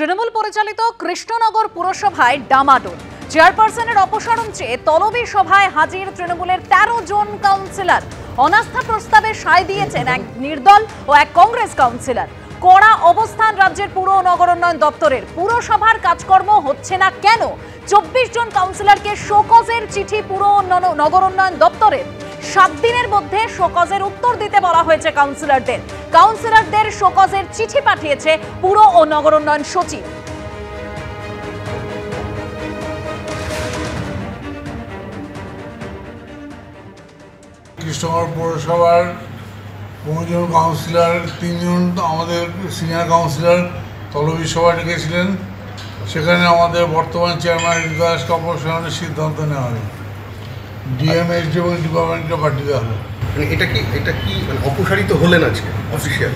তৃণমূল পরিচালিত কৃষ্ণনগর পুরসভায় ডামাডোল। চেয়ারপারসনের অপসারণ চেয়ে তলবি সভায় হাজির তৃণমূলের ১৩ জন কাউন্সিলর। অনাস্থা প্রস্তাবে সায় দিয়েছেন এক নির্দল ও এক কংগ্রেস কাউন্সিলর। কড়া অবস্থান রাজ্যের পুর ও নগরোন্নয়ন দপ্তরের। পুরসভার কাজকর্ম হচ্ছে না কেন? ২৪ জন কাউন্সিলরকে শোকজের চিঠি পুর ও নগরোন্নয়ন দপ্তরের। ৭ দিনের মধ্যে শোকজের উত্তর দিতে বলা হয়েছে কাউন্সিলরদের শোকজের চিঠি পাঠিয়েছে পুর ও নগরোন্নয়ন সচিব। কৃষ্ণনগর পৌরসভার ১৫ জন কাউন্সিলর, ৩ জন আমাদের সিনিয়র কাউন্সিলর তলবি সভা ডেকেছিলেন। সেখানে আমাদের বর্তমান চেয়ারম্যান হৃদয়াসকে অপসারণের সিদ্ধান্ত নেওয়া হয়। ডিএমএসডি এবং ডিপার্টমেন্টকে পাঠিয়ে দেওয়া হলো। এটা কি অপসারিত হলেন আজকে অফিসিয়াল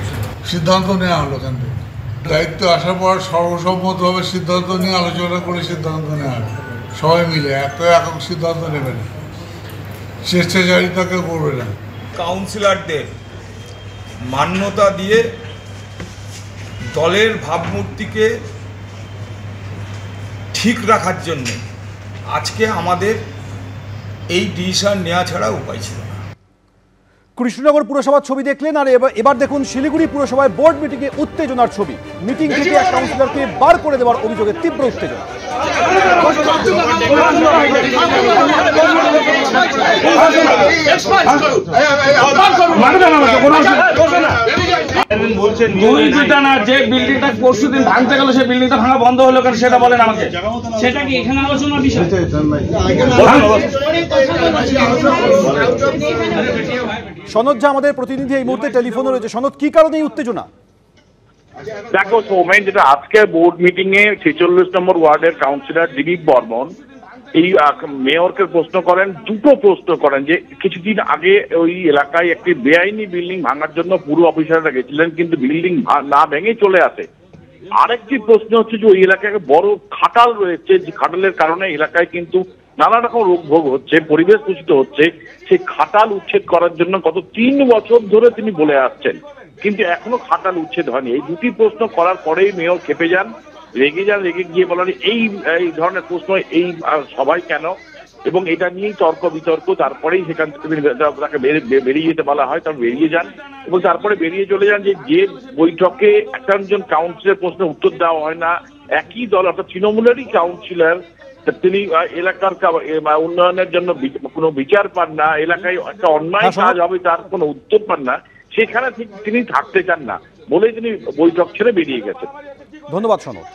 সিদ্ধান্ত নেওয়া হলো। এখান থেকে দায়িত্ব আসার পর সর্বসম্মতভাবে সিদ্ধান্ত নিয়ে আলোচনা করে সিদ্ধান্ত নেওয়া হবে। সবাই মিলে একক সিদ্ধান্ত নেবেন, স্বেচ্ছাচারিতা কেউ করবে না। কাউন্সিলরদের মান্যতা দিয়ে দলের ভাবমূর্তিকে ঠিক রাখার জন্য আজকে আমাদের এই ডিসিশন নেওয়া ছাড়া উপায় ছিল না। কৃষ্ণনগর পুরসভার ছবি দেখলেন, আর এবার দেখুন শিলিগুড়ি পুরসভায় বোর্ড মিটিংয়ে উত্তেজনার ছবি। মিটিং থেকে এক কাউন্সিলরকে বার করে দেওয়ার অভিযোগে তীব্র উত্তেজনা। যে বিল্ডিংটা পরশুদিন ভাঙতে গেল সেই বিল্ডিংটা ভাঙা বন্ধ হলো কেন সেটা বলেন আমাকে। সেটা কি এখানে আলোচনার বিষয়? সনদ ঝা আমাদের প্রতিনিধি এই মুহূর্তে টেলিফোনে রয়েছে। সনদ, কি কারণে এই উত্তেজনা? দেখো সৌমেন, যেটা আজকে বোর্ড মিটিং এ ৪৬ নম্বর ওয়ার্ডের কাউন্সিলর দিলীপ বর্মন এই মেয়রকে প্রশ্ন করেন, দুটো প্রশ্ন করেন যে কিছুদিন আগে ওই এলাকায় একটি বেআইনি বিল্ডিং ভাঙার জন্য পুরো অফিসাররা গেছিলেন, কিন্তু বিল্ডিং না ভেঙে চলে আসে। আরেকটি প্রশ্ন হচ্ছে যে ওই এলাকায় বড় খাটাল রয়েছে, যে খাটালের কারণে এলাকায় কিন্তু নানা রকম রোগ ভোগ হচ্ছে, পরিবেশ দূষিত হচ্ছে। সেই খাটাল উচ্ছেদ করার জন্য গত ৩ বছর ধরে তিনি বলে আসছেন, কিন্তু এখনো খাটাল উচ্ছেদ হয়নি। এই দুটি প্রশ্ন করার পরেই মেয়র খেপে যান, রেগে গিয়ে বলেন এই ধরনের প্রশ্ন এই সবাই কেন, এবং এটা নিয়েই তর্ক বিতর্ক। তারপরেই সেখান থেকে তাকে বেরিয়ে যেতে বলা হয়, তার বেরিয়ে যান এবং তারপরে বেরিয়ে চলে যান। যে বৈঠকে একজন কাউন্সিলর প্রশ্নের উত্তর দেওয়া হয় না, একই দল অর্থাৎ তৃণমূলেরই কাউন্সিলর, তিনি এলাকার উন্নয়নের জন্য কোনো বিচার পান না, এলাকায় একটা অন্যায় কাজ হবে তার কোনো উত্তর পান না, সেখানে তিনি থাকতে চান না বলে তিনি বৈঠক ছেড়ে বেরিয়ে গেছেন। ধন্যবাদ সনদ।